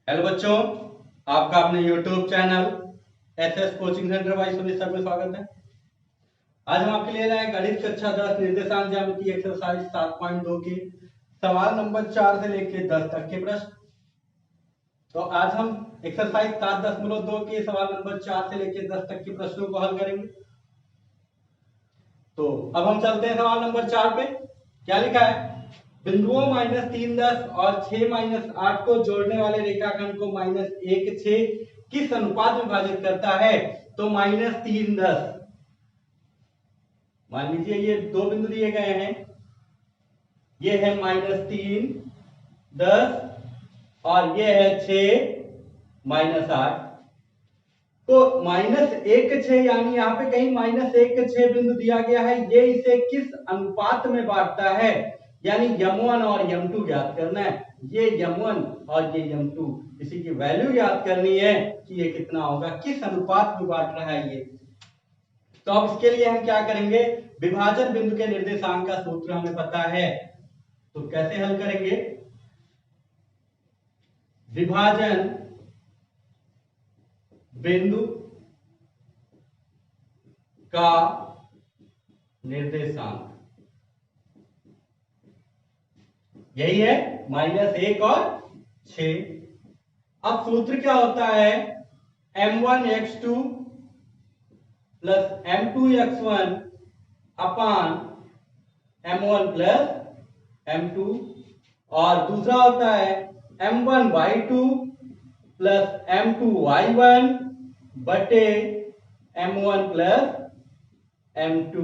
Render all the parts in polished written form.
Hello बच्चों, आपका अपने YouTube channel SS coaching centre by Sunil sir में स्वागत है। आज हम आपके लिए लाए गणित कक्षा 10 निर्देशांक ज्यामिति एक्सरसाइज 7.2 के सवाल नंबर 4 से लेकर 10 तक के प्रश्न। तो आज हम एक्सरसाइज 7.2 के सवाल नंबर 4 से लेकर 10 तक के प्रश्नों को हल करेंगे। तो अब हम चलते हैं सवाल नंबर 4 पे। क्या लिखा है? बिंदुओं -3 10 और 6 -8 को जोड़ने वाले रेखाखंड को -1 6 किस अनुपात में विभाजित करता है? तो -3 10, मान लीजिए ये दो बिंदु दिए गए हैं, ये है -3 10 और ये है 6 -8। तो -1 6 यानी यहाँ पे कहीं -1 6 बिंदु दिया गया है, ये इसे किस अनुपात में बांटता है? यानी m1 और m2 ज्ञात करना है। ये m1 और ये m2, इसी की वैल्यू ज्ञात करनी है कि ये कितना होगा, किस अनुपात में बांट रहा है ये। तो अब इसके लिए हम क्या करेंगे? विभाजन बिंदु के निर्देशांक का सूत्र हमें पता है, तो कैसे हल करेंगे? विभाजन बिंदु का निर्देशांक यही है -1 और 6। अब सूत्र क्या होता है? m1x2 प्लस m2x1 अपान m1 प्लस m2, और दूसरा होता है m1y2 प्लस m2y1 बटे m1 प्लस m2।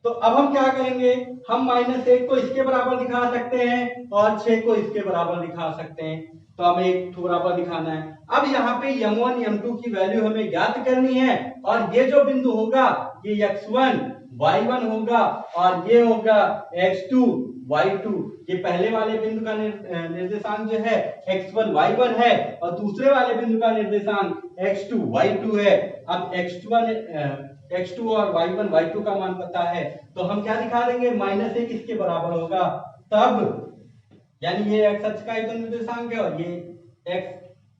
तो अब हम क्या करेंगे? हम -1 को इसके बराबर दिखा सकते हैं और 6 को इसके बराबर दिखा सकते हैं। तो हमें एक बराबर दिखाना है। अब यहाँ पे m1 m2 की वैल्यू हमें ज्ञात करनी है, और ये जो बिंदु होगा ये x1 y1 होगा और ये होगा x2 y2। ये पहले वाले बिंदु का निर्देशांक जो है x1 y1 है और दूसरे वाले बिंदु का निर्देशांक x2 y2 है। अब x2 और y1 y2 का मान पता है, तो हम क्या दिखा देंगे? -1 इसके बराबर होगा, तब यानी ये x अक्ष का एक निर्देशांक है और ये x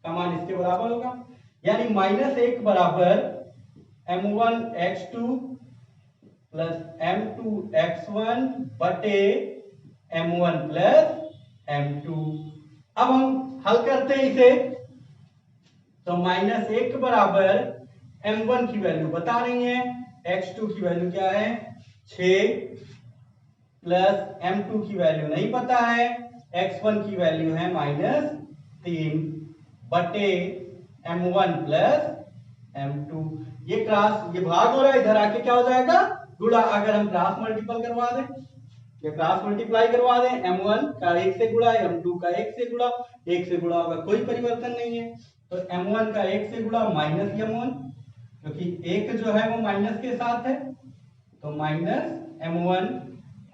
का मान इसके बराबर होगा, यानी -1 बराबर m1x2 प्लस m2x1 बटे m1 प्लस m2। अब हम हल करते हैं इसे, तो -1 बराबर m1 की वैल्यू बता रही है, x2 की वैल्यू क्या है 6, प्लस m2 की वैल्यू नहीं पता है, x1 की वैल्यू है -3 बटे m1 प्लस m2। ये भाग हो रहा है, इधर आके क्या हो जाएगा? गुणा। अगर हम क्रॉस मल्टीपल करवा दें, ये क्रॉस मल्टीप्लाई करवा दें, m1 का 1 से गुणा, m2 का 1 से गुणा, 1 से गुणा होगा, कोई परिवर्तन नहीं है। तो m1 का 1 से गुणा -m1, क्योंकि 1 जो है वो माइनस के साथ है, तो -m1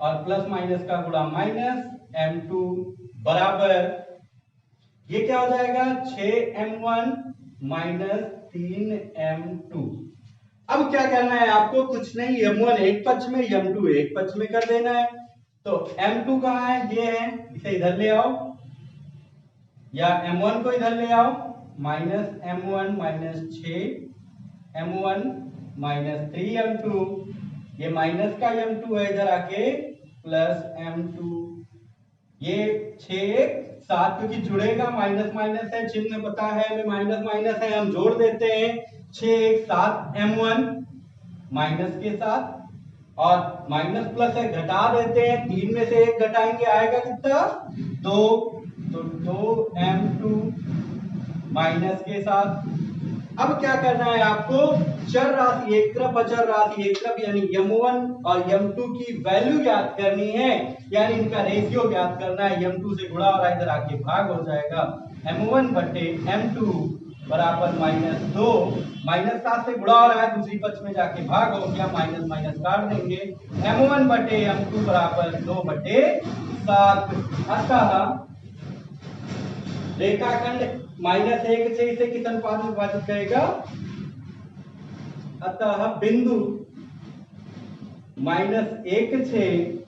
और प्लस माइनस का गुणा -m2 बराबर, ये क्या हो जाएगा? 6m1 -3m2। अब क्या करना है आपको? कुछ नहीं, m1 एक पक्ष में, m2 एक पक्ष में कर देना है। तो m2 कहाँ है? ये है, इसे इधर ले आओ, या m1 को इधर ले आओ, -m1 -6 m1 -3m2, ये माइनस का m2 है, इधर आके प्लस m2, ये 6 7, क्योंकि जुड़ेगा, माइनस माइनस है, चिन्ह पता है हमें, माइनस माइनस है, हम जोड़ देते हैं, 6 7 m1 माइनस के साथ, और माइनस प्लस है, घटा देते हैं, 3 में से 1 घटाएंगे, आएगा कितना? 2, तो 2m2 माइनस के साथ। अब क्या करना है आपको? चर राशि एक तरफ, अचर राशि एक तरफ, यानी m1 और m2 की वैल्यू ज्ञात करनी है, यानी इनका रेशियो ज्ञात करना है। m2 से गुणा हो रहा है, इधर आके भाग हो जाएगा, m1 बटे m2 बराबर -2, -7 से गुणा हो रहा है, दूसरी पक्ष में जाके भाग हो गया, माइनस माइनस काट देंगे, m1 बटे m2 बराबर 2 बटे 7। अतः रेखाखंड -1 6 इसे किस अनुपात में विभाजित करेगा? अतः बिंदु -1 6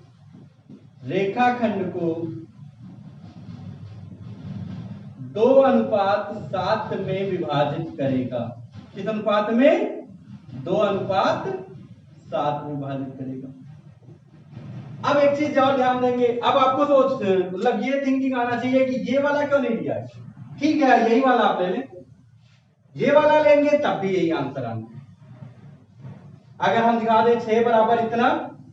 रेखाखंड को 2:7 में विभाजित करेगा। किस अनुपात में? 2:7 में विभाजित करेगा। अब एक चीज और ध्यान देंगे, अब आपको सोच मतलब ये थिंकिंग आना चाहिए कि ये वाला क्यों नहीं दिया है। ठीक है, यही वाला आप ले लें, ये वाला लेंगे तब भी यही आंसर आना। अगर हम दिखा दें 6 बराबर इतना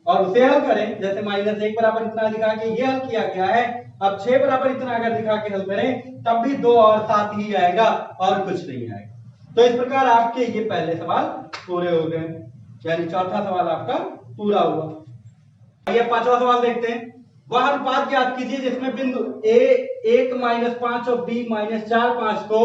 और उसे हल करें, जैसे -1 बराबर इतना दिखा के ये हल किया गया है, अब 6 बराबर इतना अगर दिखा के हल करें तब भी 2 और 7 ही आएगा और कुछ नहीं आएगा। तो इस प्रकार आपके ये पहले सवाल पूरे हो गए, यानी चौथा सवाल आपका पूरा हुआ। आइए पांचवा सवाल देखते हैं। वह अनुपात ज्ञात कीजिए जिसमें बिंदु A 1-5 और B -4 5 को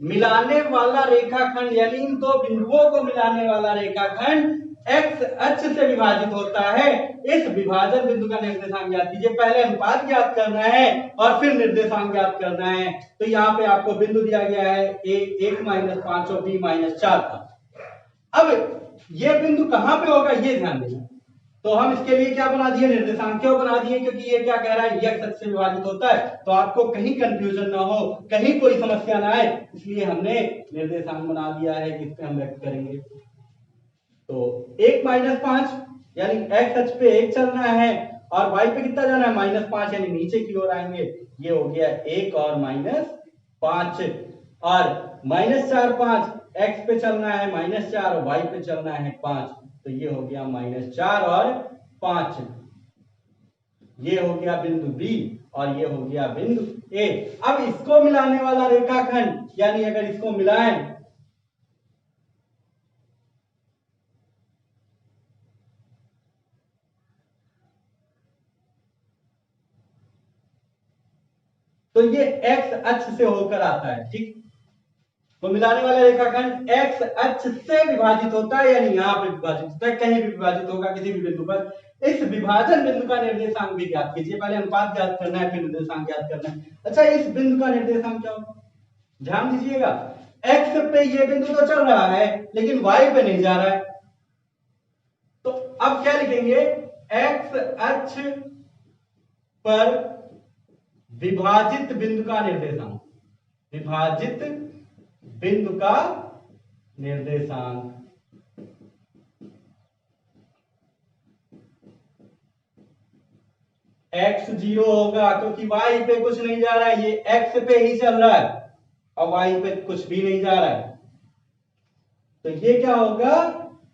मिलाने वाला रेखाखंड, यानी इन दो बिंदुओं को मिलाने वाला रेखाखंड x अक्ष से विभाजित होता है। इस विभाजन बिंदु का निर्देशांक ज्ञात कीजिए। पहले अनुपात ज्ञात करना है और फिर निर्देशांक ज्ञात करना है। तो यहाँ पे आपको बिंदु दिया गया है A 1-5 और B -4 का। अब ये बिंदु कहां पे होगा ये ध्यान देना। तो हम इसके लिए क्या बना दिए? निर्देशांक क्यों बना दिए? क्योंकि ये क्या कह रहा है, x अक्ष से विभाजित होता है, तो आपको कहीं कंफ्यूजन ना हो, कहीं कोई समस्या ना आए, इसलिए हमने निर्देशांक बना दिया है जिसपे हम व्यक्त करेंगे। तो 1-5 यानी x अक्ष पे 1 चलना है और y पे कितना जाना है? -5 यानी नीचे की ओर आएंगे। ये हो गया 1 और -5 और -4 5 x पे चलना है -4 और y पे चलना है 5, तो ये हो गया -4 और 5। ये हो गया बिंदु B और ये हो गया बिंदु A। अब इसको मिलाने वाला रेखाखंड, यानी अगर इसको मिलाएं तो ये x अक्ष से होकर आता है। ठीक, तो मिलाने वाला रेखाखंड x अक्ष से विभाजित होता है, यानी यहां पे विभाजित होता है, कहीं भी विभाजित होगा किसी भी बिंदु पर। इस विभाजन बिंदु का निर्देशांक भी ज्ञात कीजिए। पहले अनुपात ज्ञात करना है, फिर निर्देशांक ज्ञात करना है। अच्छा, इस बिंदु का निर्देशांक क्या होगा? ध्यान दीजिएगा, x पे ये बिंदु तो चल रहा है लेकिन y पे नहीं जा रहा है, तो अब क्या लिखेंगे? x अक्ष पर विभाजित बिंदु का निर्देशांक, विभाजित बिंदु का निर्देशांक। x 0 होगा क्योंकि y पे कुछ नहीं जा रहा है, ये x पे ही चल रहा है और y पे कुछ भी नहीं जा रहा है, तो ये क्या होगा?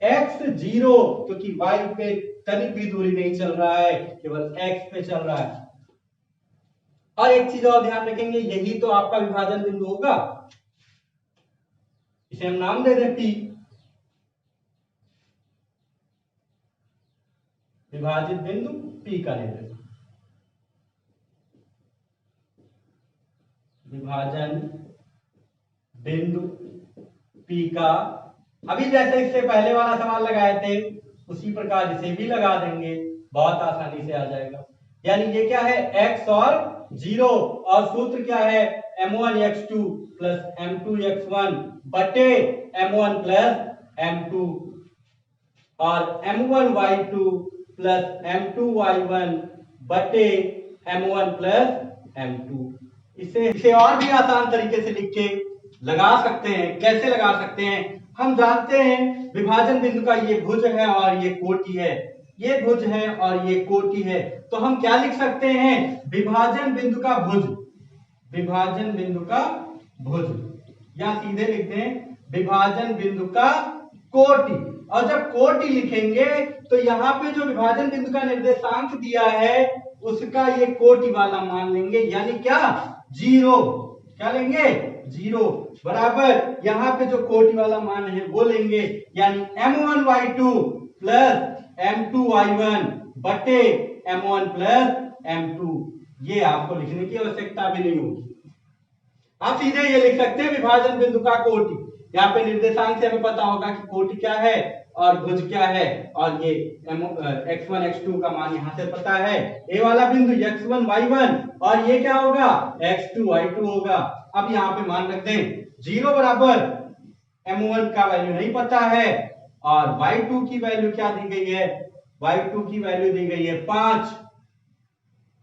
x 0 क्योंकि y पे तनिक भी दूरी नहीं चल रहा है, केवल x पे चल रहा है। और एक चीज और ध्यान रखेंगे, यही तो आपका विभाजन बिंदु होगा, इसे हम नाम दे दें P। विभाजित बिंदु P का निर्देशांक, विभाजन बिंदु P का। अभी जैसे इससे पहले वाला सवाल लगाए थे उसी प्रकार इसे भी लगा देंगे, बहुत आसानी से आ जाएगा। यानी ये क्या है? x और 0 और सूत्र क्या है? m1x2 प्लस m2x1 बटे m1 प्लस m2 और m1y2 प्लस m2y1 बटे m1 प्लस m2। इसे और भी आसान तरीके से लिख के लगा सकते हैं। कैसे लगा सकते हैं? हम जानते हैं विभाजन बिंदु का ये भुज है और ये कोटि है, ये भुज है और ये कोटि है, तो हम क्या लिख सकते हैं? विभाजन बिंदु का भुज, विभाजन बिंदु का भुज, या सीधे लिखते हैं विभाजन बिंदु का कोटि। और जब कोटि लिखेंगे तो यहाँ पे जो विभाजन बिंदु का निर्देशांक दिया है उसका ये कोटि वाला मान लेंगे, यानी क्या? 0। क्या लेंगे? 0 बराबर यहाँ पे जो कोटि वाला मान है वो लेंगे, यानी m1y2 प्लस m2y1 बटे m1 प्लस m2। ये आपको लिखने की आवश्यकता भी नहीं होगी, आप सीधे ये लिख सकते हैं विभाजन बिंदु का कोटि। यहाँ पे निर्देशांक से हमें पता होगा कि कोटि क्या है और भुज क्या है, और ये x1 x2 का मान यहाँ से पता है। ए वाला बिंदु x1 y1 और ये क्या होगा? x2 y2 होगा। अब यहाँ पे मान रख दें 0 बराबर m1 का वैल्यू नहीं पता है और y2 की वैल्यू क्या दी गई है? y2 की वैल्यू दी गई है 5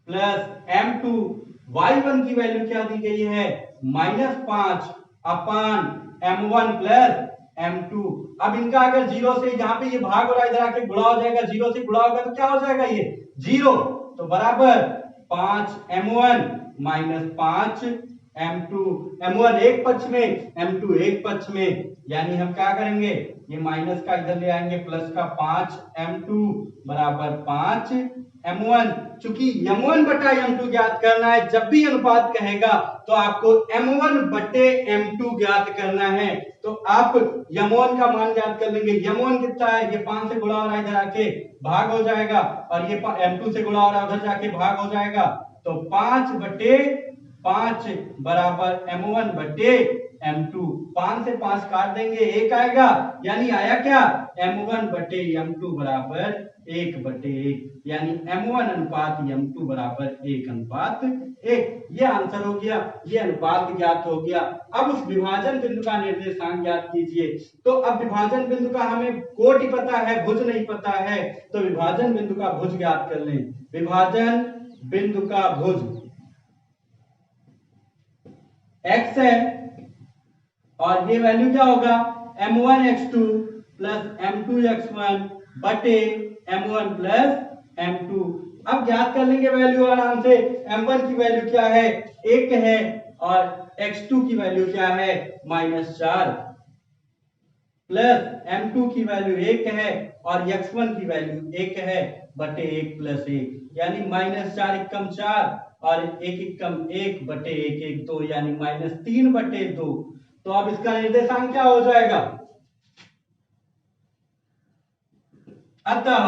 प्लस m2, y1 की वैल्यू क्या दी गई है? -5 अपान m1 प्लस m2। अब इनका अगर 0 से यहाँ पे ये भाग हो रहा है, इधर आके गुणा हो जाएगा, 0 से गुणा होगा तो क्या हो जाएगा ये 0, तो बराबर 5m1 -5 m2। m1 एक पक्ष में, m2 एक पक्ष में, यानी हम क्या करेंगे, ये माइनस का इधर ले आएंगे, प्लस का 5m2 बराबर 5m1। चूंकि m1 बटा m2 ज्ञात करना है, जब भी अनुपात कहेगा तो आपको m1 बटे m2 ज्ञात करना है। तो आप m1 का मान ज्ञात कर लेंगे। m1 कितना है, ये 5 से गुणा हो रहा है, इधर आके भाग हो जाएगा, और ये m2 से गुणा हो रहा है, उधर जाके भाग हो जाएगा, तो 5 बटे 5 बराबर m1 बटे m2। 5 से 5 काट देंगे, 1 आएगा, यानी आया क्या, m1 बटे m2 बराबर 1 बटे 1, यानी m1 अनुपात m2 बराबर 1 अनुपात 1। ये आंसर हो गया, ये अनुपात ज्ञात हो गया। अब उस विभाजन बिंदु का निर्देशांक ज्ञात कीजिए। तो अब विभाजन बिंदु का हमें कोटि पता है, भुज नहीं पता है, तो विभाजन बिंदु का भुज ज्ञात कर लें। विभाजन बिंदु का भुज x है, और ये वैल्यू क्या होगा, m1x2 प्लस m2x1 बटे m1 प्लस m2। अब ज्ञात कर लेंगे वैल्यू आराम से। m1 की वैल्यू क्या है, 1 है, और x2 की वैल्यू क्या है, -4, प्लस m2 की वैल्यू 1 है, और x1 की वैल्यू 1 है, बटे 1 प्लस 1, यानी -4 एकम 4 और 1 एकम 1 बटे 1 1 2, यानी -3 बटे 2। तो अब इसका निर्देशांक क्या हो जाएगा, अतः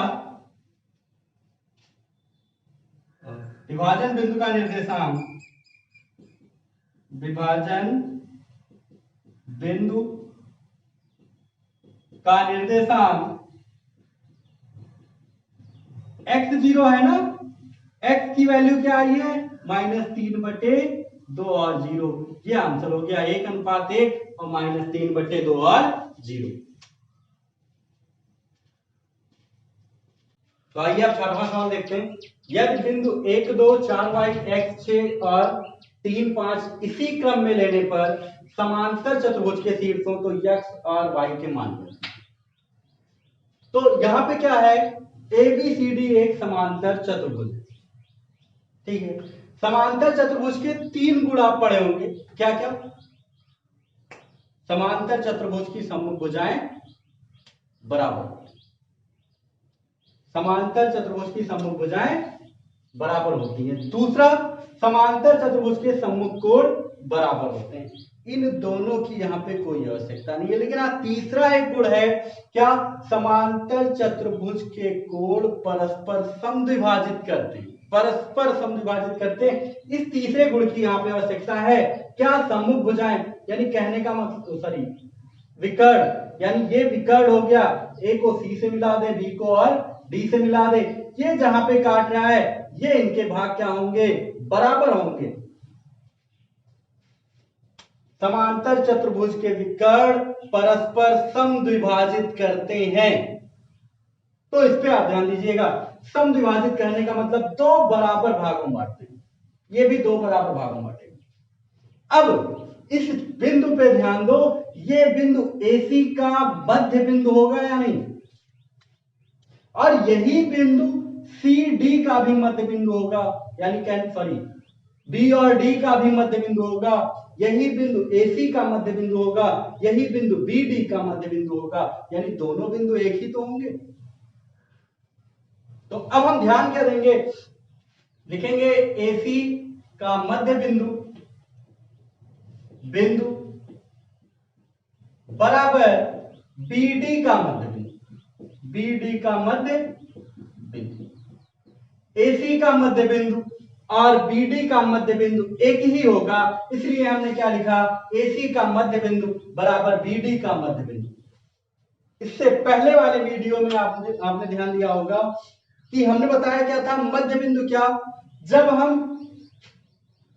विभाजन बिंदु का निर्देशांक, विभाजन बिंदु का निर्देशांक x0 है ना, x की वैल्यू क्या आई है, -3 बटे 2 और 0। ये आंसर हो गया 1 अनुपात 1 और -3 बटे 2 और 0। तो आइए अब 4वां सवाल देखते हैं। यदि बिंदु 1 2 4 y x 6 और 3 5 इसी क्रम में लेने पर समांतर चतुर्भुज के शीर्षों तो x और y के मान लें। तो यहां पे क्या है, ABCD एक समांतर चतुर्भुज, ठीक है। समांतर चतुर्भुज के 3 गुण आप पढ़े होंगे, क्या क्या, समांतर चतुर्भुज की सम्मुख भुजाएं बराबर, समांतर चतुर्भुज की सम्मुख भुजाएं बराबर होती हैं। दूसरा, समांतर चतुर्भुज के सम्मुख कोण बराबर होते हैं। इन दोनों की यहाँ पे कोई आवश्यकता नहीं है, लेकिन तीसरा एक गुण है, क्या, समांतर चतुर्भुज के कोण परस्पर समद्विभाजित करते हैं, परस्पर समद्विभाजित करते हैं। इस तीसरे गुण की यहाँ पे आवश्यकता है, क्या, सम्मुख भुजाएं, यानी कहने का मतलब, सॉरी, विकर्ण, यानी ये विकर्ण हो गया, ए को सी से मिला दे, बी को और डी से मिला दे, ये जहां पे काट रहा है ये इनके भाग क्या होंगे, बराबर होंगे। समांतर चतुर्भुज के विकर्ण परस्पर समद्विभाजित करते हैं। तो इस पे आप ध्यान दीजिएगा, समद्विभाजित करने का मतलब 2 बराबर भागों में बांटते हैं, ये भी 2 बराबर भागों में बांटेंगे। अब इस बिंदु पे ध्यान दो, ये बिंदु AC का मध्य बिंदु होगा या नहीं, और यही बिंदु CD का भी मध्य बिंदु होगा, यानी सॉरी B और D का भी मध्य बिंदु होगा, यही बिंदु AC का मध्य बिंदु होगा, यही बिंदु BD का मध्य बिंदु होगा, यानी दोनों बिंदु एक ही तो होंगे। तो अब हम ध्यान क्या देंगे, लिखेंगे AC का मध्य बिंदु बिंदु बराबर BD का मध्य बिंदु, BD का मध्य बिंदु, AC का मध्य बिंदु और BD का मध्य बिंदु एक ही होगा, इसलिए हमने क्या लिखा, AC का मध्य बिंदु बराबर BD का मध्य बिंदु। इससे पहले वाले वीडियो में आपने ध्यान दिया होगा कि हमने बताया क्या था, मध्य बिंदु क्या, जब हम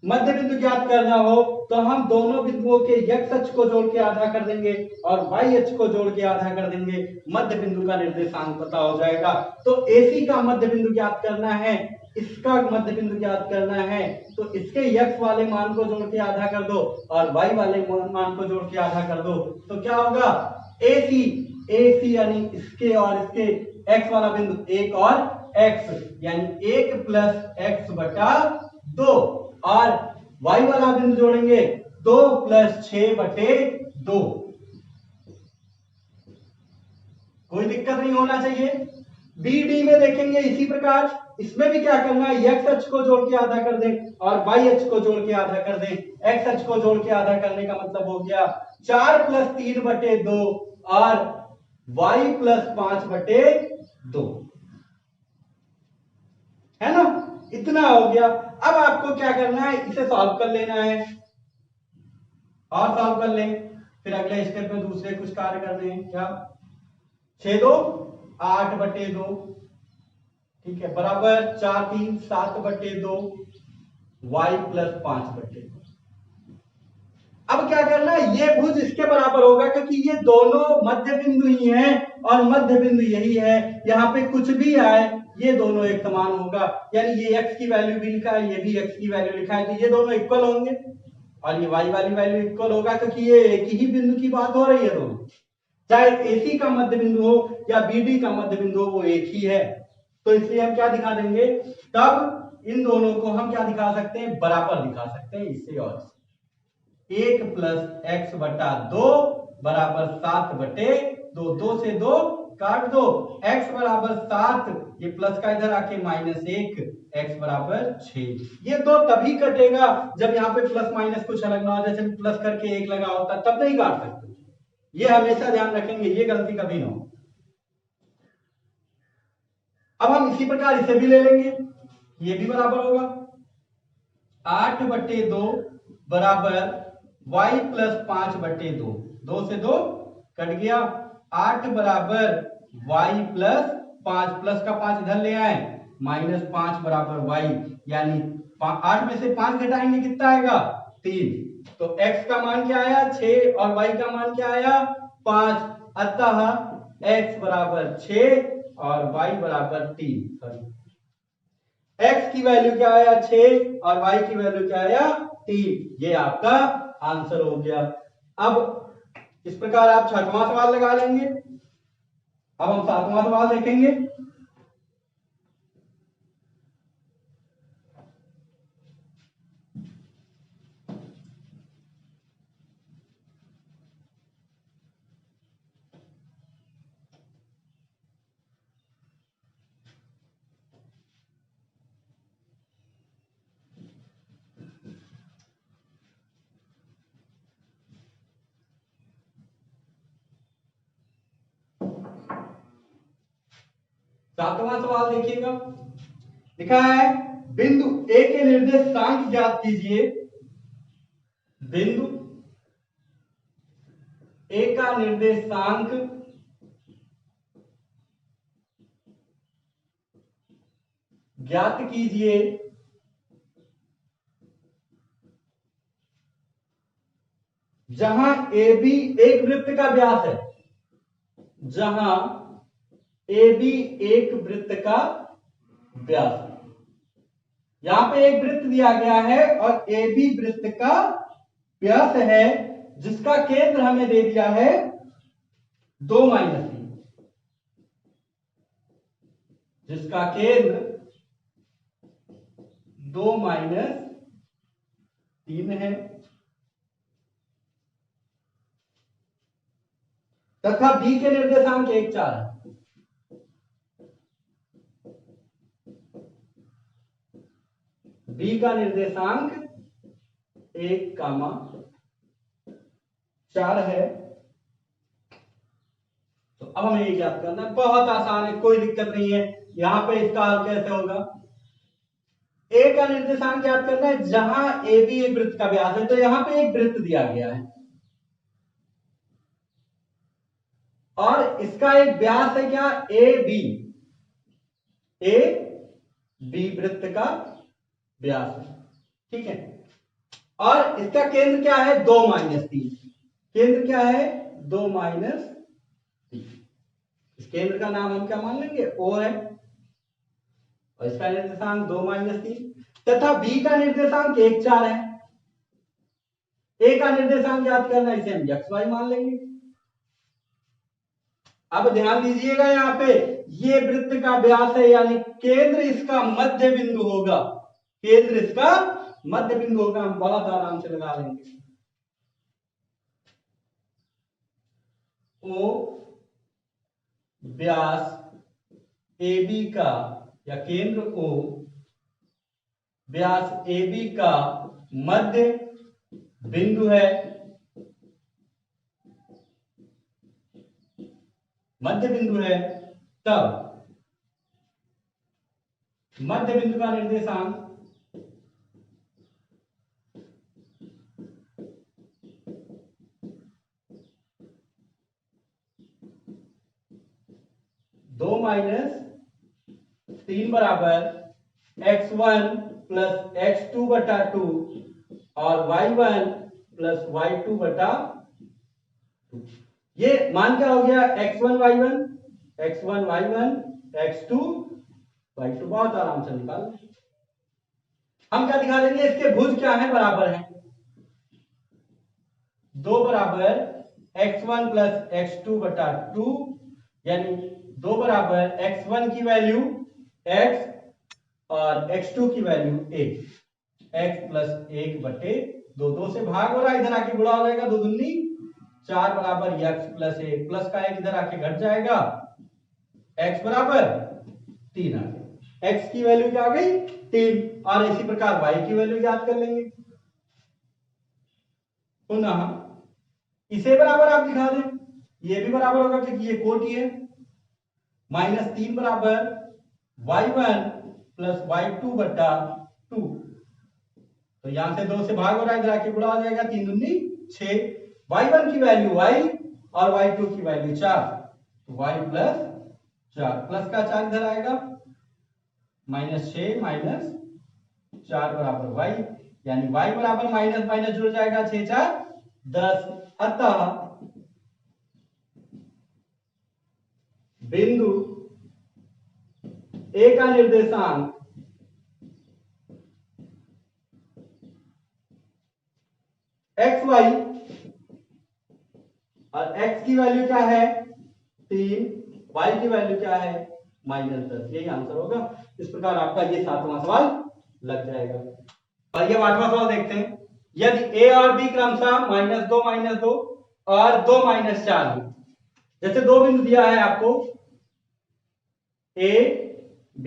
मध्य बिंदु ज्ञात करना हो तो हम दोनों बिंदुओं के x अक्ष को जोड़ के आधा कर देंगे और y अक्ष को जोड़ के आधा कर देंगे, मध्य बिंदु का निर्देशांक पता हो जाएगा। तो AC का मध्य बिंदु ज्ञात करना है, इसका मध्य बिंदु ज्ञात करना है तो इसके x वाले मान को जोड़ के आधा कर दो और y वाले मान को जोड़ के आधा कर दो, तो क्या होगा AC यानी इसके और इसके x वाला बिंदु 1 और x यानी 1 प्लस x बटा 2 और y वाला बिंदु जोड़ेंगे 2 प्लस 6 बटे 2। कोई दिक्कत नहीं होना चाहिए। BD में देखेंगे इसी प्रकार, इसमें भी क्या करना है, x अक्ष को जोड़ के आधा कर दें और y अक्ष को जोड़ के आधा कर दें। x अक्ष को जोड़ के आधा करने का मतलब हो गया 4 प्लस 3 बटे 2 और y प्लस 5 बटे 2, है ना, इतना हो गया। अब आपको क्या करना है, इसे सॉल्व कर लेना है और सॉल्व कर लें, फिर अगले स्टेप में दूसरे कुछ कार्य करने हैं। क्या 6 2 8 बटे 2, ठीक है, बराबर 4 3 7 बटे 2 y प्लस 5 बटे 2। अब क्या करना है, ये भुज इसके बराबर होगा क्योंकि ये दोनों मध्य बिंदु ही हैं और मध्य बिंदु यही है। यहाँ पे कुछ भी आए ये दोनों एक समान होगा, यानी ये x की वैल्यू भी लिखा है, ये भी x की वैल्यू लिखा है, तो ये दोनों इक्वल होंगे और ये y वाली वैल्यू इक्वल होगा क्योंकि ये एक ही बिंदु की बात हो रही है दोनों, चाहे AC का मध्य बिंदु हो या BD का मध्य बिंदु हो वो एक ही है। तो इसलिए हम क्या दिखा देंगे, तब इन दोनों को हम क्या दिखा सकते हैं, बराबर दिखा सकते हैं इससे और इससे। 1 प्लस x बटा 2 बराबर 7 बटे 2, 2 से 2 काट दो, x बराबर 7, ये प्लस का इधर आके -1, x बराबर 6। ये तो तभी कटेगा जब यहाँ पे प्लस माइनस कुछ अलग ना हो, जैसे प्लस करके 1 लगा होता तब नहीं काट सकते, ये हमेशा ध्यान रखेंगे, ये गलती कभी ना हो। अब हम इसी प्रकार इसे भी ले लेंगे, ये भी बराबर होगा 8 बटे 2 बराबर y प्लस 5 बटे 2, 2 से 2 कट गया, 8 बराबर y प्लस 5, प्लस का 5 इधर ले आए, -5 बराबर y, यानी 8 में से 5 घटाएंगे कितना आएगा 3, तो x का मान क्या आया 6 और y का मान क्या आया 5, अतः x बराबर 6 और y बराबर 3, सॉरी x की वैल्यू क्या आया 6 और y की वैल्यू क्या आया 3, ये आपका आंसर हो गया। अब इस प्रकार आप 6वां सवाल लगा लेंगे। अब हम 7वां सवाल देखेंगे। सातवां सवाल देखिएगा, लिखा है बिंदु ए के निर्देशांक ज्ञात कीजिए। बिंदु ए का निर्देशांक ज्ञात कीजिए जहां ए बी एक वृत्त का व्यास है, जहां ए बी एक वृत्त का व्यास है। यहां पे एक वृत्त दिया गया है और ए बी वृत्त का व्यास है, जिसका केंद्र हमें दे दिया है 2 - 3, जिसका केंद्र 2 - 3 है, तथा बी के निर्देशांक 1 4 है। बी का निर्देशांक 1, 4 है। तो अब हमें ये ज्ञात करना है, बहुत आसान है, कोई दिक्कत नहीं है। यहां पे इसका हल कैसे होगा, ए का निर्देशांक ज्ञात करना है जहां ए बी एक वृत्त का व्यास है, तो यहां पे एक वृत्त दिया गया है और इसका एक व्यास है क्या ए बी वृत्त का व्यास है, ठीक है, और इसका केंद्र क्या है 2 - 3, केंद्र क्या है 2 - 3, इस केंद्र का नाम हम क्या मान लेंगे ओ है। और इसका निर्देशांक 2 - 3 तथा बी का निर्देशांक 1 4 है। ए का निर्देशांक ज्ञात करना है, इसे हम एक्स वाई मान लेंगे। अब ध्यान दीजिएगा यहाँ पे ये वृत्त का व्यास है, यानी केंद्र इसका मध्य बिंदु होगा। केंद्र इसका मध्य बिंदु होगा, हम बहुत आराम से लगा लेंगे। ओ व्यास AB का, या केंद्र O व्यास AB का मध्य बिंदु है। मध्य बिंदु है, तब मध्य बिंदु का निर्देशांक 2 - 3 बराबर x1 + x2/2 और y1 + y2/2। ये मान क्या हो गया, x1 y1 x2 y2। बहुत आराम से निकाल। हम क्या दिखा देंगे, इसके भुज क्या है, बराबर है। 2 बराबर x1 + x2/2, यानी 2 बराबर x1 की वैल्यू x और x2 की वैल्यू 1, x + 1/2। 2 से भाग हो रहा है, इधर आके गुणा हो जाएगा, 2 दूनी 4 बराबर x + 1, प्लस का 1 इधर आके घट जाएगा, x बराबर 3 आ गया। x की वैल्यू क्या आ गई, 3। और इसी प्रकार y की वैल्यू ज्ञात कर लेंगे। पुनः इसे बराबर आप दिखा दें, ये भी बराबर होगा क्योंकि ये कोटि है। -3 बराबर y1 + y2/2। तो यहां से 2 से भाग हो रहा है, इधर आके गुणा हो जाएगा, 3 दूनी 6। y1 की वैल्यू y और y2 की वैल्यू 4, तो y + 4, प्लस का 4 इधर आएगा, -6 - 4 बराबर y, यानी y बराबर माइनस माइनस जुड़ जाएगा, 6 4 10। अतः बिंदु ए का निर्देशांक xy और x की वैल्यू क्या है, 3, y की वैल्यू क्या है, -10। यही आंसर होगा। इस प्रकार आपका ये 7वां सवाल लग जाएगा। और ये 8वां सवाल देखते हैं। यदि a और b क्रमशः -2 -2 और 2 -4 हो, जैसे दो बिंदु दिया है आपको a b,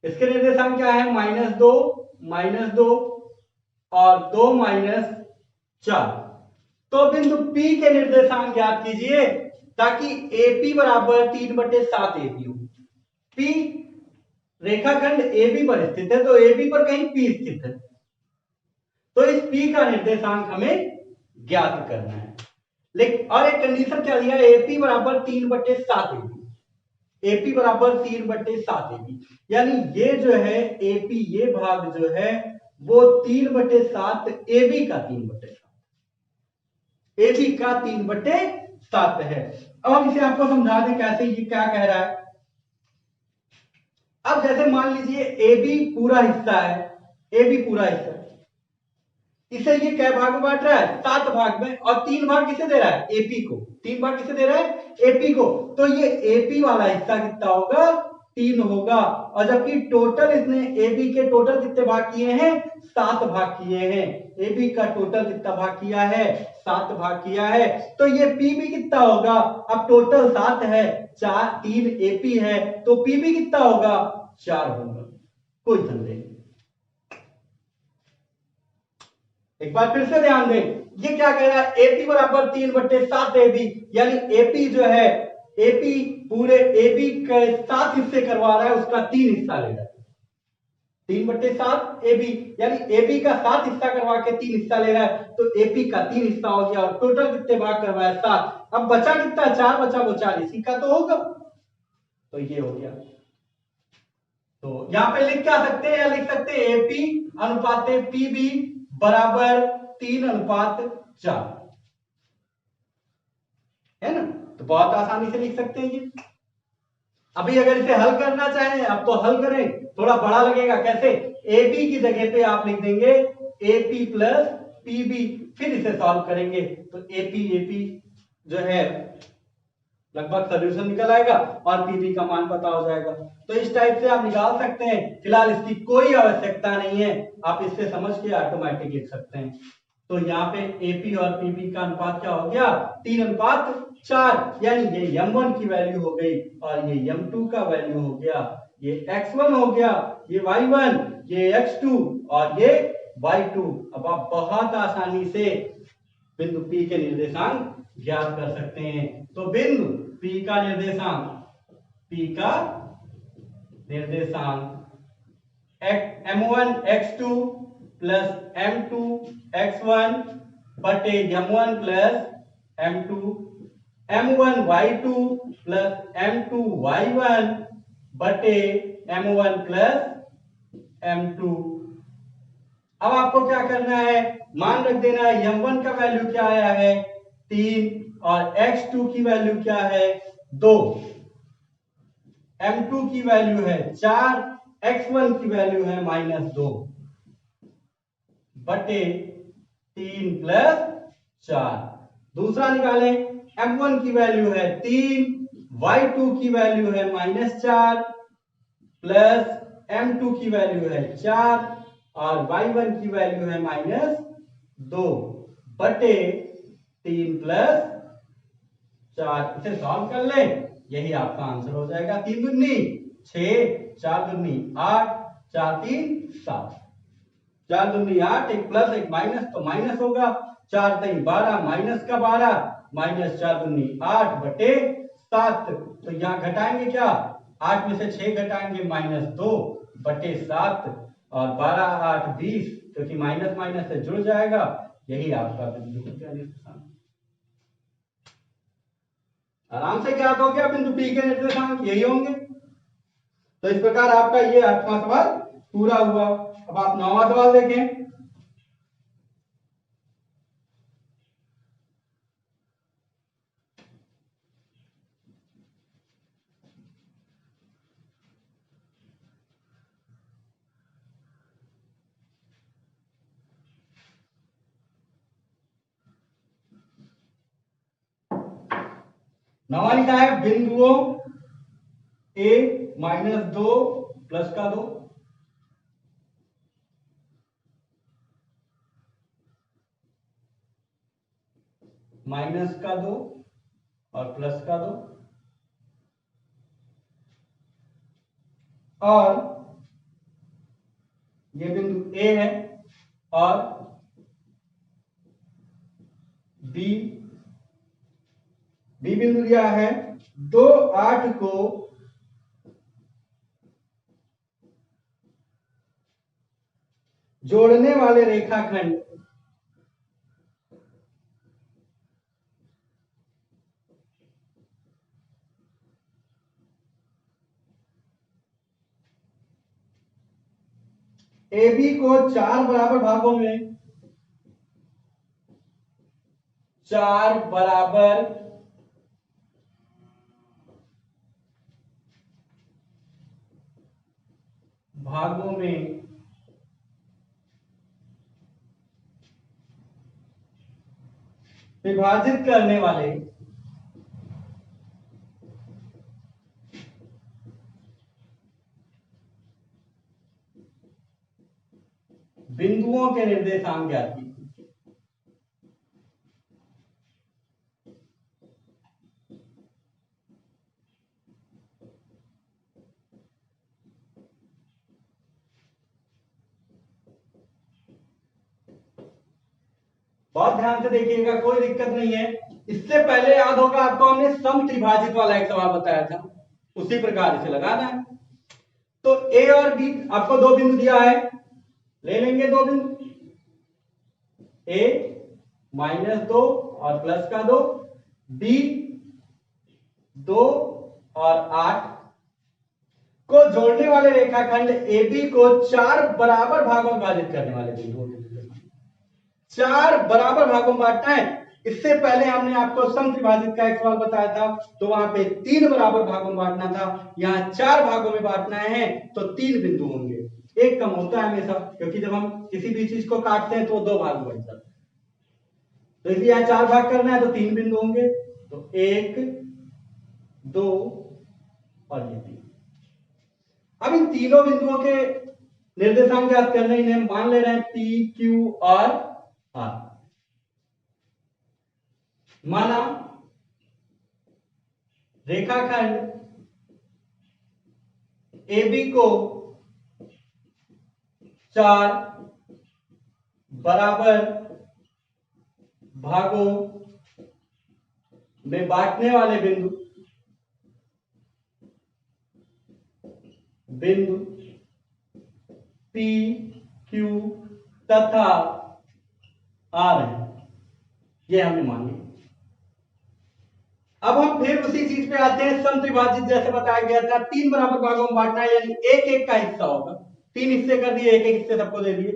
इसके निर्देशांक क्या है, -2 -2 और 2 -4। तो बिंदु P के निर्देशांक ज्ञात कीजिए ताकि AP बराबर 3/7 AP हो। P रेखाखंड AB पर स्थित है, तो AB पर कहीं P स्थित है, तो इस P का निर्देशांक हमें ज्ञात करना है। लेकिन और एक कंडीशन क्या दिया है, AP बराबर 3/7 AP, AP बराबर 3/7 AP, यानी ये जो है AP, ये भाग जो है वो 3/7 AB का 3/7, AB का 3/7 है। अब हम इसे आपको समझा दें कैसे, ये क्या कह रहा है। अब जैसे मान लीजिए AB पूरा हिस्सा है, AB पूरा हिस्सा है, इसे ये कै भाग में बांट रहा है, 7 भाग में, और 3 भाग किसे दे रहा है, AP को। 3 भाग किसे दे रहा है, AP को। तो ये AP वाला हिस्सा कितना होगा, 3 होगा। और जबकि टोटल इसने AB के टोटल कितने भाग किए हैं, 7 भाग किए हैं। AB का टोटल कितना भाग किया है, 7 भाग किया है। तो ये PB कितना होगा, अब टोटल 7 है, 3 AP है, तो PB कितना होगा, 4 होगा। कोई संदेह नहीं। एक बार फिर से ध्यान दें, ये क्या कह रहा है, AP बराबर 3/7 AB, यानी AP जो है, AP पूरे AB के 7 हिस्से करवा रहा है, उसका 3 हिस्सा ले रहा है। 3/7 AB, यानी AB का 7 हिस्सा करवा के 3 हिस्सा ले रहा है, तो AP का 3 हिस्सा हो गया। और टोटल कितने भाग करवाया, 7। अब बचा कितना, 4 बचा, वो 4 इसी का तो होगा, तो ये हो गया। तो यहां पे लिख क्या सकते हैं, या लिख सकते हैं AP अनुपात PB बराबर 3/4, है ना। तो बहुत आसानी से लिख सकते हैं ये। अभी अगर इसे हल करना चाहें, अब तो हल करें, थोड़ा बड़ा लगेगा। कैसे? AB की जगह पे आप लिख देंगे AP प्लस PB, फिर इसे सॉल्व करेंगे तो AP जो है लगभग सोल्यूशन निकल आएगा और PB का मान पता हो जाएगा। तो इस टाइप से आप निकाल सकते हैं। फिलहाल इसकी कोई आवश्यकता नहीं है, आप इससे समझ के ऑटोमेटिक लिख सकते हैं। तो यहाँ पे AP और PB का अनुपात क्या हो गया? 3:4, यानी ये M1 की वैल्यू हो गई और ये M2 का वैल्यू हो गया। ये X1 हो गया, ये Y1, ये X2 और ये Y2। अब आप बहुत आसानी से बिंदु P के निर्देशांक ज्ञात कर सकते हैं। तो बिंदु P का निर्देशांक M1 X2 plus M2 X1 बटे M1 plus M2, M1 Y2 plus M2 Y1 बटे M1 प्लस M2। अब आपको क्या करना है? मान रख देना है M1 का वैल्यू क्या आया है? 3 और X2 की वैल्यू क्या है? 2, M2 की वैल्यू है 4, X1 की वैल्यू है -2 बटे 3 प्लस 4। दूसरा निकालें, M1 की वैल्यू है 3, Y2 की वैल्यू है -4 प्लस M2 की वैल्यू है 4 और Y1 की वैल्यू है -2 बटे 3 प्लस 4। इसे सॉल्व कर ले, यही आपका आंसर हो जाएगा। 3 दूनी 6, 4 दूनी 8, 4 3 7, 4 दूनी 8, एक प्लस एक माइनस तो माइनस होगा, 4 3 12 माइनस का 12 माइनस 4 दूनी 8 बटे 7। तो यहाँ घटाएंगे क्या? 8 में से 6 घटाएंगे -2 बटे 7 और 12 8 20, क्योंकि माइनस माइनस से जुड़ जाएगा। यही आपका बिंदु निर्देशांक आराम से ज्ञात हो गया। बिंदु P के निर्देशांक यही होंगे। तो इस प्रकार आपका ये 8वां सवाल पूरा हुआ। अब आप 9वां सवाल देखें। नवा लिखा है बिंदुओं A -2 प्लस का 2, माइनस का 2 और प्लस का 2 और ये बिंदु A है और B बिंदु दिया है। 2 8 को जोड़ने वाले रेखाखंड AB को 4 बराबर भागों में 4 बराबर भागों में विभाजित करने वाले बिंदुओं के निर्देशांक ज्ञात कीजिए। बहुत ध्यान से देखिएगा, कोई दिक्कत नहीं है। इससे पहले याद होगा आपको, हमने सम त्रिभाजित वाला एक सवाल बताया था, उसी प्रकार इसे लगाना है। तो A और B आपको 2 बिंदु दिया है, ले लेंगे 2 बिंदु, A -2 और प्लस का 2, B 2 और 8 को जोड़ने वाले रेखाखंड AB को 4 बराबर भागों में विभाजित करने वाले बिंदुओं के 4 बराबर भागों में बांटना है। इससे पहले हमने आपको समत्रिभाजित का एक सवाल बताया था, तो वहां पे 3 बराबर भागों में बांटना था, यहाँ 4 भागों में बांटना है तो 3 बिंदु होंगे, एक कम होता है हमेशा, क्योंकि जब हम किसी भी चीज को काटते हैं तो 2 भाग में बन जाता है। तो इसलिए यहाँ 4 भाग करना है तो 3 बिंदु होंगे, तो 1 2 और ये 3। अब इन तीनों बिंदुओं के निर्देशांक ज्ञात करने, इन्हें मान ले रहे हैं पी क्यू और आर। माना रेखाखंड AB को 4 बराबर भागों में बांटने वाले बिंदु P, Q तथा R है, ये हमने मान लिया। अब हम फिर उसी चीज पे आते हैं, समत्रिभाजित जैसे बताया गया था 3 बराबर भागों में बांटना है, यानी एक एक का हिस्सा होगा, 3 हिस्से कर दिए, एक एक हिस्से सबको दे दिए,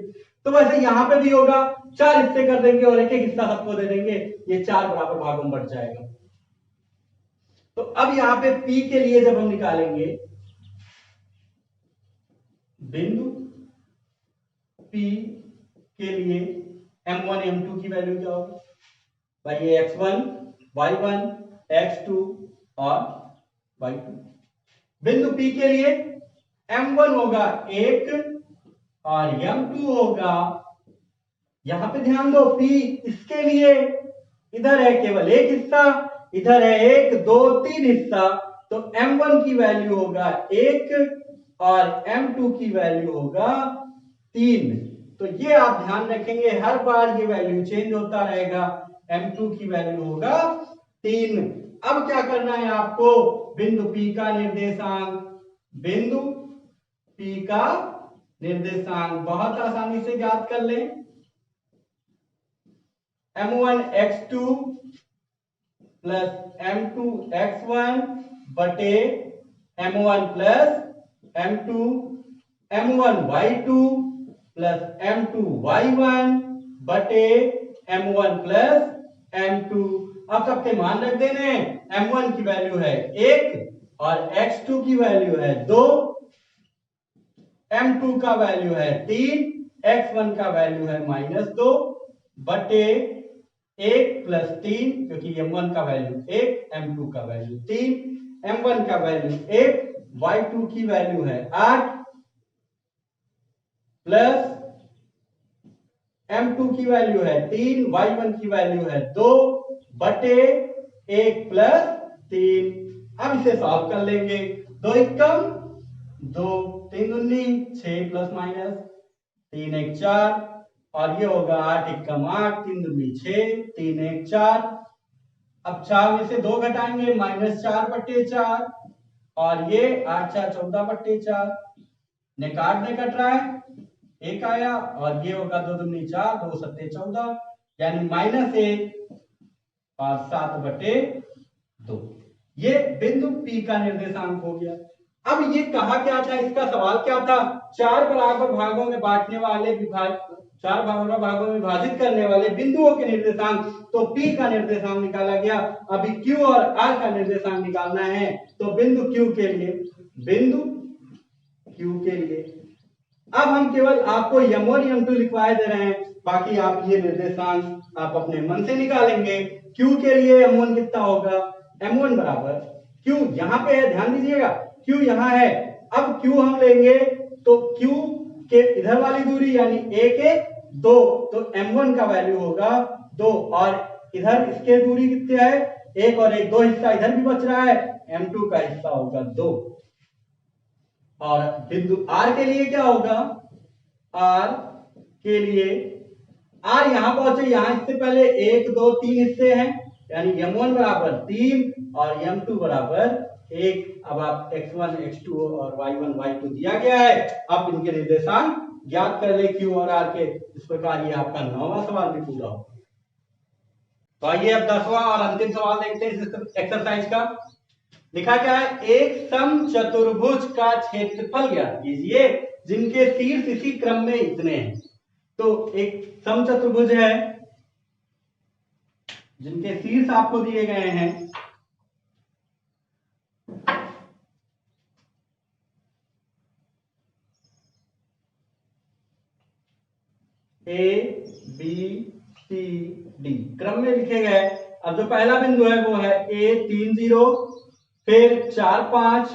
तो वैसे यहां पे भी होगा, 4 हिस्से कर देंगे और एक एक हिस्सा सबको दे देंगे, ये 4 बराबर भागों में बट जाएगा। तो अब यहां पे P के लिए जब हम निकालेंगे बिंदु P के लिए M1 M2 की वैल्यू क्या होगी भाई, ये X1 Y1 X2 और Y2। बिंदु P के लिए M1 होगा 1 और M2 होगा, यहां पे ध्यान दो P इसके लिए इधर है केवल एक हिस्सा, इधर है 1 2 3 हिस्सा, तो M1 की वैल्यू होगा 1 और M2 की वैल्यू होगा 3। तो ये आप ध्यान रखेंगे, हर बार ये वैल्यू चेंज होता रहेगा, M2 की वैल्यू होगा 3। अब क्या करना है आपको, बिंदु P का निर्देशांक, बिंदु P का निर्देशांक बहुत आसानी से ज्ञात कर लें, M1 X2 plus M2 X1 बटे M1 plus M2 M1 Y2 plus M2 Y1 बटे M1 प्लस M2। अब सबके मान रख देने, M1 की वैल्यू है 1 और X2 की वैल्यू है 2, M2 का वैल्यू है 3, X1 का वैल्यू है -2 बटे 1 प्लस 3, क्योंकि M1 का वैल्यू 1 M2 का वैल्यू 3, M1 का वैल्यू 1 Y2 की वैल्यू है 8 प्लस M2 की वैल्यू है 3, Y1 की वैल्यू है 2 बटे 1 प्लस 3। अब इसे सॉल्व कर लेंगे, 2 एकम 2, 3 दूनी 6 प्लस माइनस 3 1 4 और ये होगा 8 एकम 8, 3 दूनी 6 3 1 4। अब 4 में से 2 घटाएंगे, -4 बटे 4 और ये 8 4 14 बटे 4, ने काट कट रहा है, एक आया और ये होगा 2 दूनी 4 2 सत्ते 14, यानी -1 और 7 बटे 2। ये बिंदु P का निर्देशांक हो गया। अब ये कहा क्या था, इसका सवाल क्या था, 4 बराबर भागों में बांटने वाले 4 बराबर भागों में विभाजित करने वाले बिंदुओं के निर्देशांक, तो P का निर्देशांक निकाला गया। अभी Q और R का निर्देशांक निकालना है, तो बिंदु Q के लिए अब हम केवल आपको M1 M2 लिखवाए दे रहे हैं, बाकी आप ये निर्देशांक आप अपने मन से निकालेंगे। Q के लिए M1 कितना होगा, M1 बराबर Q यहां पे है, ध्यान दीजिएगा Q यहां है। अब Q हम लेंगे तो Q के इधर वाली दूरी यानी 1 1 2, तो M1 का वैल्यू होगा 2 और इधर इसके दूरी कितने है 1 और 1 2 हिस्सा इधर भी बच रहा है, M2 का हिस्सा होगा 2। और बिंदु R के लिए क्या होगा, R के लिए R यहां पहुंचे, यहां इससे पहले 1 2 3 हिस्से हैं, यानी M1 बराबर 3 और M2 बराबर 1। अब आप X1 X2 और Y1 Y2 दिया गया है, अब इनके निर्देशांक ज्ञात कर ले Q और R के। इस प्रकार ये आपका 9वां सवाल भी पूरा हो। तो आइए अब 10वां और अंतिम सवाल देखते हैं इस एक्सरसाइज का। लिखा क्या है, एक समचतुर्भुज का क्षेत्रफल ज्ञात कीजिए जिनके शीर्ष इसी क्रम में इतने हैं। तो एक समचतुर्भुज है जिनके शीर्ष आपको दिए गए हैं। ए बी सी डी क्रम में लिखे गए। अब जो पहला बिंदु है वो है ए 3 0, फिर 4 5,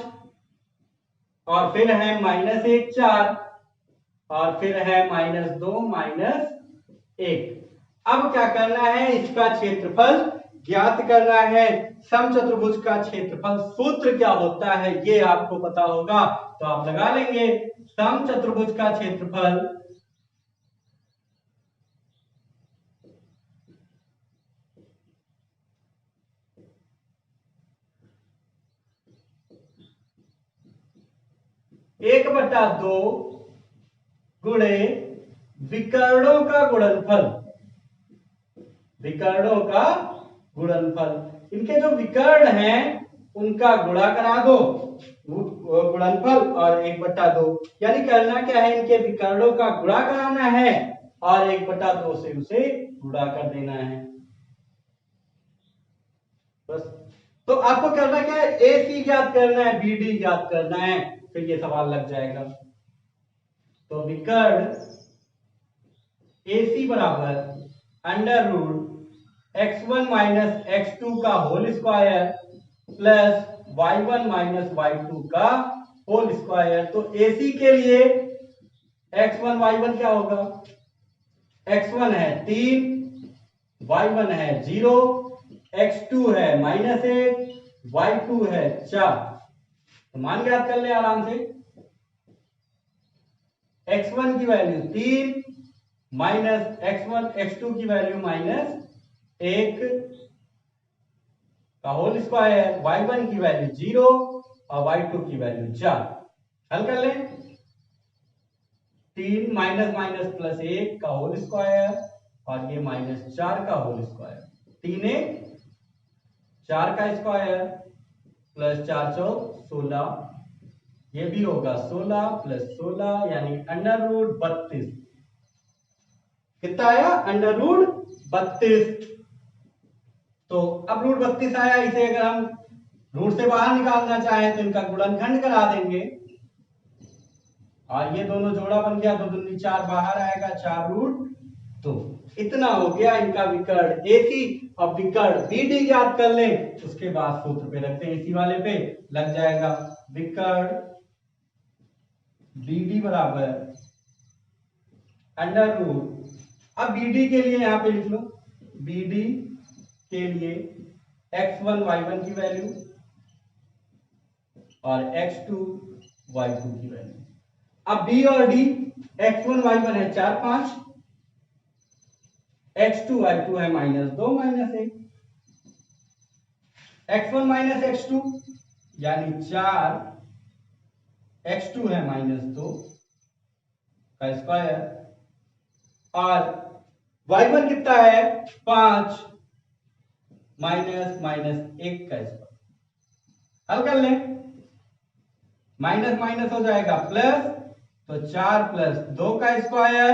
और फिर है -1 4, और फिर है -2 -1। अब क्या करना है, इसका क्षेत्रफल ज्ञात करना है। समचतुर्भुज का क्षेत्रफल सूत्र क्या होता है ये आपको पता होगा, तो आप लगा लेंगे। समचतुर्भुज का क्षेत्रफल एक बटा दो गुणे विकर्णों का गुणनफल। विकर्णों का गुणनफल, इनके जो विकर्ण हैं उनका गुणा करा दो, गुणनफल और 1/2, यानी करना क्या है, इनके विकर्णों का गुणा कराना है और 1/2 से उसे गुणा कर देना है बस। तो आपको करना क्या है, ए सी ज्ञात करना है, बी डी ज्ञात करना है, फिर ये सवाल लग जाएगा। तो विकर्ण ए सी बराबर √x1 - x2 का whole square plus y1 - y2 का होल स्क्वायर। तो AC के लिए x1 y1 क्या होगा, x1 है 3, y1 है 0, x2 है -1, y2 है 4। तो मान ज्ञात कर ले आराम से। x1 की वैल्यू 3 माइनस x1, x2 की वैल्यू -1 का होल स्क्वायर, y1 की वैल्यू 0 और y2 की वैल्यू 4। हल कर लें। 3 -1 का होल स्क्वायर और ये -4 का होल स्क्वायर, 3 1 4 का स्क्वायर प्लस 4 4 16, ये भी होगा 16 प्लस 16 यानी √32। कितना आया, √32। तो अब √32 आया, इसे अगर हम रूट से बाहर निकालना चाहें तो इनका गुणनखंड करा देंगे और ये दोनों जोड़ा बन गया, 2 दूनी 4 बाहर आएगा, 4√2। इतना हो गया इनका विकर्ण एसी। अब विकर्ण बीडी ज्ञात कर लें, उसके बाद सूत्र पे रखते हैं, इसी वाले पे लग जाएगा। विकर्ण बीडी बराबर अब बीडी के लिए यहां पे लिख लो, बीडी के लिए x1 y1 की वैल्यू और x2 y2 की वैल्यू। अब b और d, x1 y1 है 4 5, x2 y2 है -2 -1, x1 - x2 यानी 4, x2 है -2 का स्क्वायर और y1 कितना है 5 -1 का स्क्वायर। हल कर लें, माइनस माइनस हो जाएगा प्लस, तो 4 + 2 का स्क्वायर,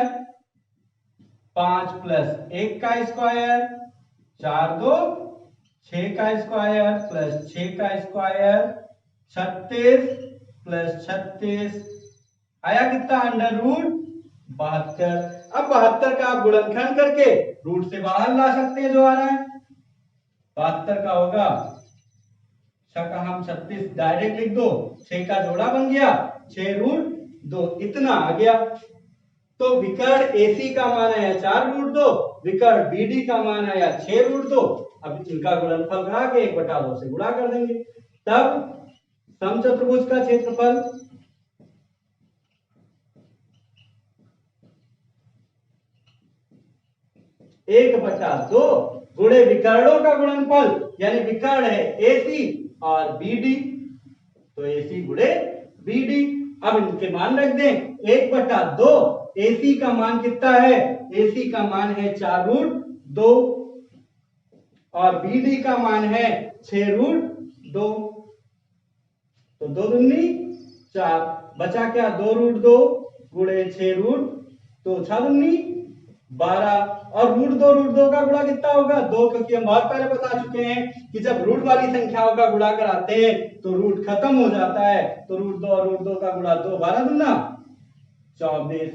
5 + 1 का स्क्वायर, 4 2 6 का स्क्वायर प्लस 6 का स्क्वायर, 36 + 36 आया कितना, √72। अब 72 का आप गुणनखंड करके रूट से बाहर ला सकते हैं, जो आ रहा है 72 का होगा 6 का हम 36 डायरेक्ट लिख दो, 6 का जोड़ा बन गया 6√2, इतना आ गया। तो विकर्ण AC का मान आया 4√2, विकर्ण BD का मान आया 6√2। अब इनका गुणनफल करा के 1/2 से गुणा कर देंगे, तब समचतुर्भुज का क्षेत्रफल एक बटा दो गुणे विकर्णों का गुणनफल, यानी विकर्ण है AC और BD, तो AC गुणे BD। अब इनके मान रख दें, 1/2। AC का मान कितना है, AC का मान है 4√2 और BD का मान है 6√2। तो 2 दूनी 4, बचा क्या 2√2 गुणे 6√2, 6 दूनी 12 और रूट 2 का गुणा कितना होगा 2, क्योंकि हम बहुत पहले बता चुके हैं कि जब रूट वाली संख्याओं का गुणा कराते हैं तो रूट खत्म हो जाता है। तो रूट 2 का गुणा 2, 12 दूना 24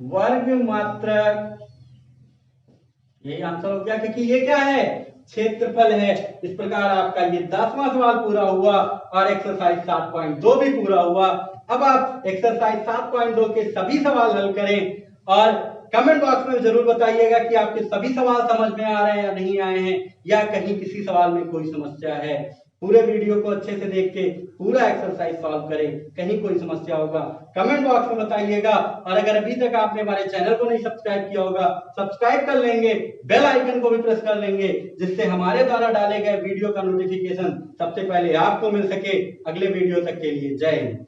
वर्ग मात्रक, यही आंसर हो गया, क्योंकि ये क्या है क्षेत्रफल है। इस प्रकार आपका ये 10वां सवाल पूरा हुआ और एक्सरसाइज 7.2 भी पूरा हुआ। अब आप एक्सरसाइज 7.2 के सभी सवाल हल करें और कमेंट बॉक्स में जरूर बताइएगा कि आपके सभी सवाल समझ में आ रहे हैं या नहीं आए हैं, या कहीं किसी सवाल में कोई समस्या है। पूरे वीडियो को अच्छे से देख के पूरा एक्सरसाइज सॉल्व करें, कहीं कोई समस्या होगा कमेंट बॉक्स में बताइएगा। और अगर अभी तक आपने हमारे चैनल को नहीं सब्सक्राइब किया होगा, सब्सक्राइब कर लेंगे, बेल आइकन को भी प्रेस कर लेंगे, जिससे हमारे द्वारा डाले गए वीडियो का नोटिफिकेशन सबसे पहले आपको मिल सके। अगले वीडियो तक के लिए जय हिंद।